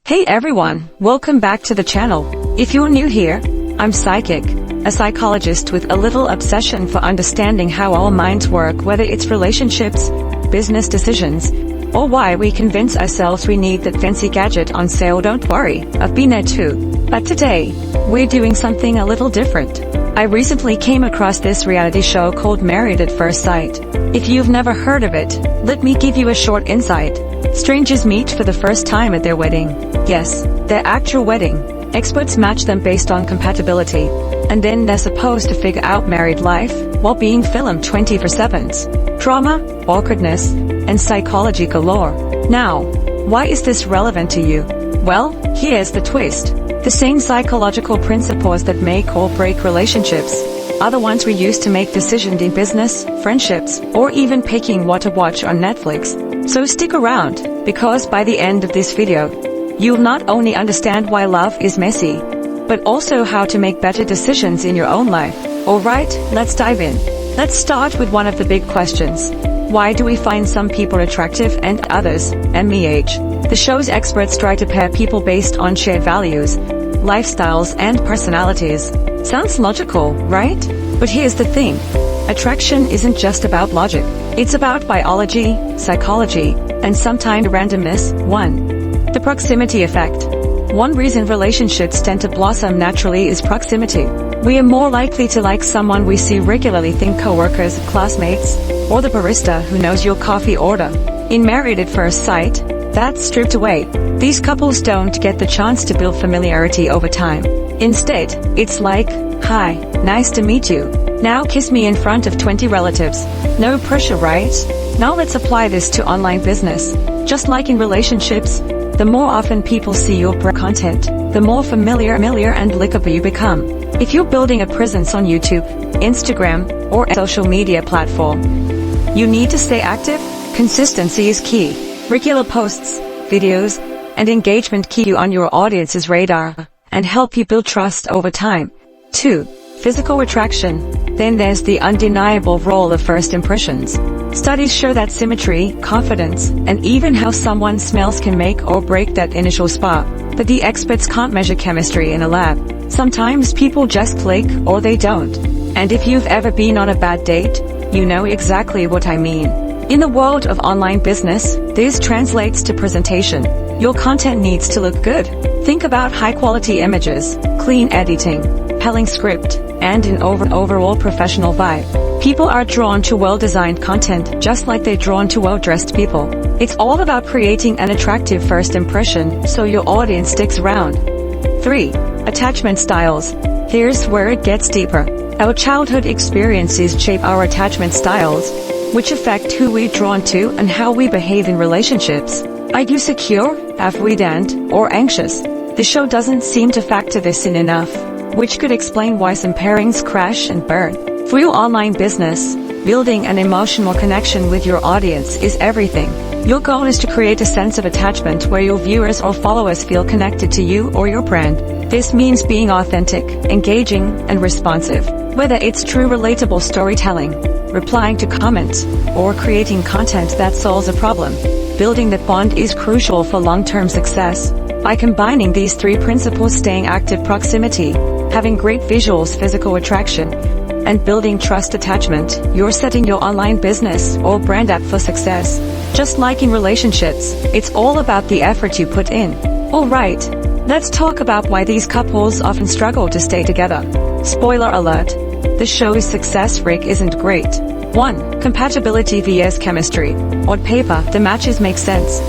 Hey everyone, welcome back to the channel. If you're new here, I'm Psychic, a psychologist with a little obsession for understanding how our minds work, whether it's relationships, business decisions, or why we convince ourselves we need that fancy gadget on sale. Don't worry, I've been there too. But today, we're doing something a little different. I recently came across this reality show called Married at First Sight. If you've never heard of it, let me give you a short insight. Strangers meet for the first time at their wedding. Yes, their actual wedding. Experts match them based on compatibility. And then they're supposed to figure out married life, while being filmed 24/7. Drama, awkwardness, and psychology galore. Now, why is this relevant to you? Well, here's the twist. The same psychological principles that make or break relationships are the ones we use to make decisions in business, friendships, or even picking what to watch on Netflix. So stick around, because by the end of this video, you'll not only understand why love is messy, but also how to make better decisions in your own life. Alright, let's dive in. Let's start with one of the big questions. Why do we find some people attractive and others, MEH? The show's experts try to pair people based on shared values, lifestyles, and personalities. Sounds logical, right? But here's the thing. Attraction isn't just about logic. It's about biology, psychology, and sometimes randomness. 1. The proximity effect. One reason relationships tend to blossom naturally is proximity. We are more likely to like someone we see regularly, think coworkers, classmates, or the barista who knows your coffee order. In Married at First Sight, that's stripped away. These couples don't get the chance to build familiarity over time. Instead, it's like, "Hi, nice to meet you. Now kiss me in front of 20 relatives." No pressure, right? Now let's apply this to online business. Just like in relationships, the more often people see your content, the more familiar and likable you become. If you're building a presence on YouTube, Instagram, or a social media platform, you need to stay active. Consistency is key. Regular posts, videos, and engagement keep you on your audience's radar and help you build trust over time. 2. Physical attraction. Then there's the undeniable role of first impressions. Studies show that symmetry, confidence, and even how someone smells can make or break that initial spark. But the experts can't measure chemistry in a lab. Sometimes people just click, or they don't. And if you've ever been on a bad date, you know exactly what I mean. In the world of online business, this translates to presentation. Your content needs to look good. Think about high-quality images, clean editing, compelling script, and an overall professional vibe. People are drawn to well-designed content just like they're drawn to well-dressed people. It's all about creating an attractive first impression so your audience sticks around. 3. Attachment styles. Here's where it gets deeper. Our childhood experiences shape our attachment styles, which affect who we're drawn to and how we behave in relationships. Are you secure, avoidant, or anxious? The show doesn't seem to factor this in enough, which could explain why some pairings crash and burn. For your online business, building an emotional connection with your audience is everything. Your goal is to create a sense of attachment where your viewers or followers feel connected to you or your brand. This means being authentic, engaging, and responsive. Whether it's true relatable storytelling, replying to comments, or creating content that solves a problem, building that bond is crucial for long-term success. By combining these 3 principles, staying active, proximity, having great visuals, physical attraction, and building trust attachment, you're setting your online business or brand up for success. Just like in relationships, it's all about the effort you put in. Alright, let's talk about why these couples often struggle to stay together. Spoiler alert, the show's success rate isn't great. 1. Compatibility vs chemistry. On paper, the matches make sense.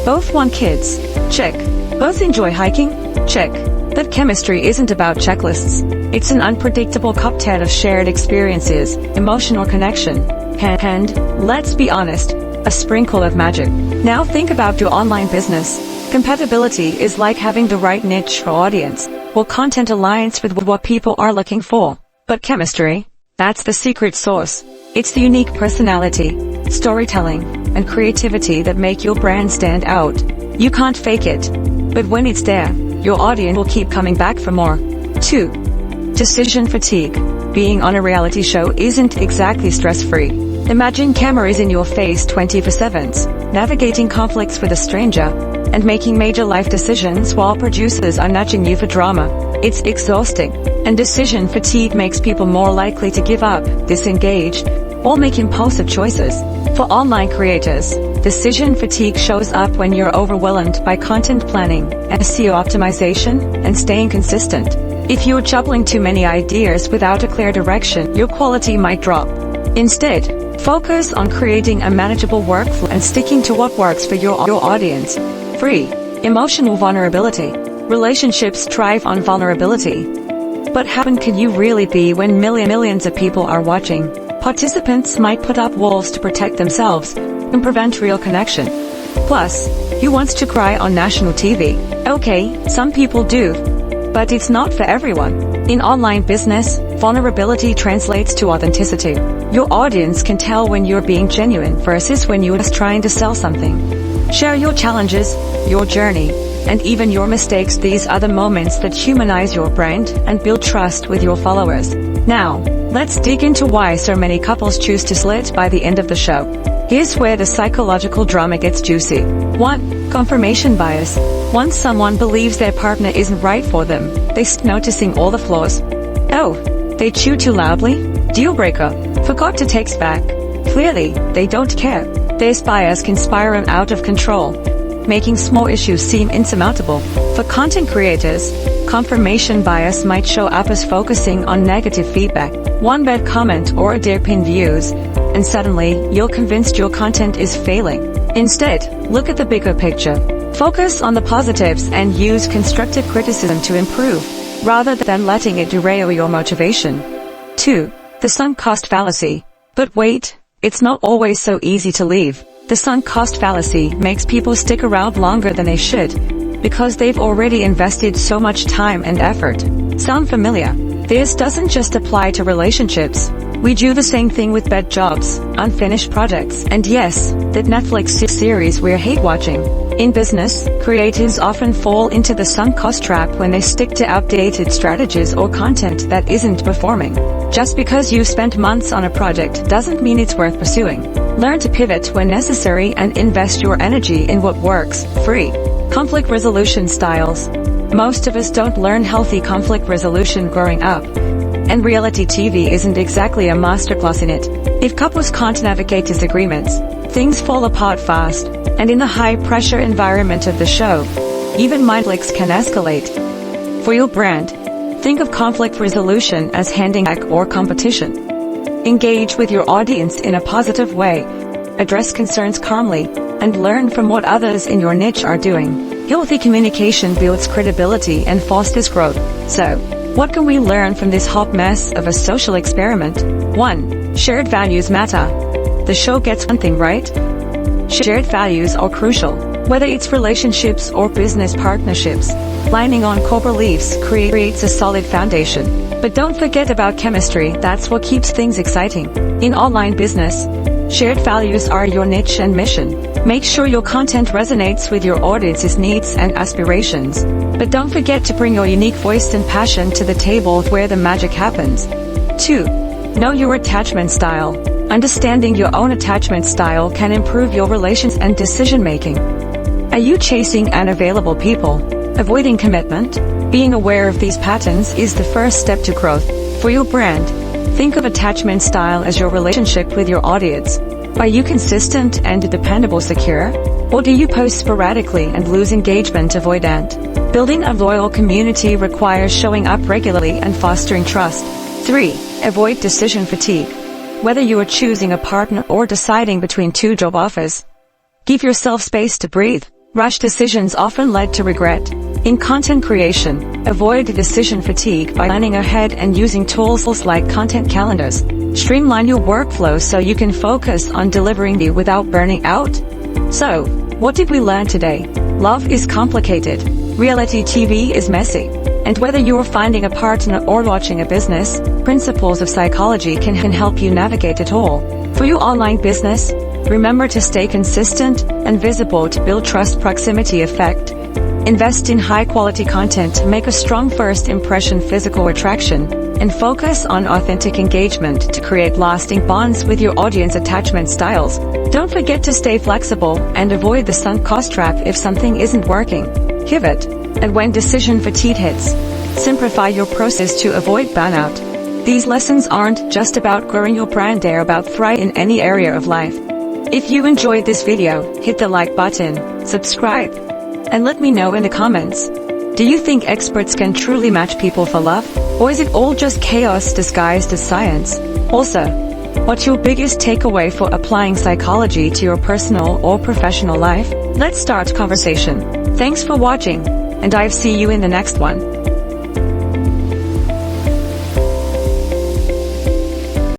Both want kids. Check. Both enjoy hiking? Check. But chemistry isn't about checklists. It's an unpredictable cocktail of shared experiences, emotional connection, and, let's be honest, a sprinkle of magic. Now think about your online business. Compatibility is like having the right niche or audience, or content aligns with what people are looking for. But chemistry? That's the secret sauce. It's the unique personality, storytelling, and creativity that make your brand stand out. You can't fake it. But when it's there, your audience will keep coming back for more. 2. Decision fatigue. Being on a reality show isn't exactly stress-free. Imagine cameras in your face 24/7, navigating conflicts with a stranger, and making major life decisions while producers are nudging you for drama. It's exhausting, and decision fatigue makes people more likely to give up, disengage, or make impulsive choices. For online creators, decision fatigue shows up when you're overwhelmed by content planning, SEO optimization, and staying consistent. If you're juggling too many ideas without a clear direction, your quality might drop. Instead, focus on creating a manageable workflow and sticking to what works for your audience. 3. Emotional vulnerability. Relationships thrive on vulnerability. But how open can you really be when millions of people are watching? Participants might put up walls to protect themselves and prevent real connection. Plus, who wants to cry on national TV? Okay, some people do, but it's not for everyone. In online business, vulnerability translates to authenticity. Your audience can tell when you're being genuine versus when you're just trying to sell something. Share your challenges, your journey, and even your mistakes. These are the moments that humanize your brand and build trust with your followers. Now, let's dig into why so many couples choose to split by the end of the show. Here's where the psychological drama gets juicy. 1. Confirmation bias. Once someone believes their partner isn't right for them, they start noticing all the flaws. Oh, they chew too loudly? Deal breaker. Forgot to text back. Clearly, they don't care. This bias can spiral out of control, making small issues seem insurmountable. For content creators, confirmation bias might show up as focusing on negative feedback, one bad comment or a dip in views, and suddenly you're convinced your content is failing. Instead, look at the bigger picture. Focus on the positives and use constructive criticism to improve, rather than letting it derail your motivation. 2. The sunk cost fallacy. But wait, it's not always so easy to leave. The sunk cost fallacy makes people stick around longer than they should, because they've already invested so much time and effort. Sound familiar? This doesn't just apply to relationships. We do the same thing with bad jobs, unfinished projects, and yes, that Netflix series we're hate watching. In business, creatives often fall into the sunk cost trap when they stick to outdated strategies or content that isn't performing. Just because you've spent months on a project doesn't mean it's worth pursuing. Learn to pivot when necessary and invest your energy in what works. 3. Conflict resolution styles. Most of us don't learn healthy conflict resolution growing up, and reality TV isn't exactly a masterclass in it. If couples can't navigate disagreements, things fall apart fast, and in the high-pressure environment of the show, even conflicts can escalate. For your brand, think of conflict resolution as handing back or competition. Engage with your audience in a positive way, address concerns calmly, and learn from what others in your niche are doing. Healthy communication builds credibility and fosters growth. So, what can we learn from this hot mess of a social experiment? 1. Shared values matter. The show gets one thing right. Shared values are crucial. Whether it's relationships or business partnerships, lining on core beliefs creates a solid foundation. But don't forget about chemistry. That's what keeps things exciting. In online business, shared values are your niche and mission. Make sure your content resonates with your audience's needs and aspirations. But don't forget to bring your unique voice and passion to the table where the magic happens. 2. Know your attachment style. Understanding your own attachment style can improve your relations and decision-making. Are you chasing unavailable people? Avoiding commitment? Being aware of these patterns is the first step to growth. For your brand, think of attachment style as your relationship with your audience. Are you consistent and dependable, secure? Or do you post sporadically and lose engagement, avoidant? Building a loyal community requires showing up regularly and fostering trust. 3. Avoid decision fatigue. Whether you are choosing a partner or deciding between 2 job offers, give yourself space to breathe. Rush decisions often lead to regret. In content creation, avoid decision fatigue by planning ahead and using tools like content calendars. Streamline your workflow so you can focus on delivering without burning out. So, what did we learn today? Love is complicated. Reality TV is messy. And whether you're finding a partner or launching a business, principles of psychology can help you navigate it all. For your online business, remember to stay consistent and visible to build trust. Proximity effect. Invest in high-quality content, make a strong first impression physical attraction, and focus on authentic engagement to create lasting bonds with your audience. Attachment styles. Don't forget to stay flexible and avoid the sunk cost trap if something isn't working. Pivot. And when decision fatigue hits, simplify your process to avoid burnout. These lessons aren't just about growing your brand, they're about thriving in any area of life. If you enjoyed this video, hit the like button, subscribe, and let me know in the comments. Do you think experts can truly match people for love? Or is it all just chaos disguised as science? Also, what's your biggest takeaway for applying psychology to your personal or professional life? Let's start conversation. Thanks for watching, and I'll see you in the next one.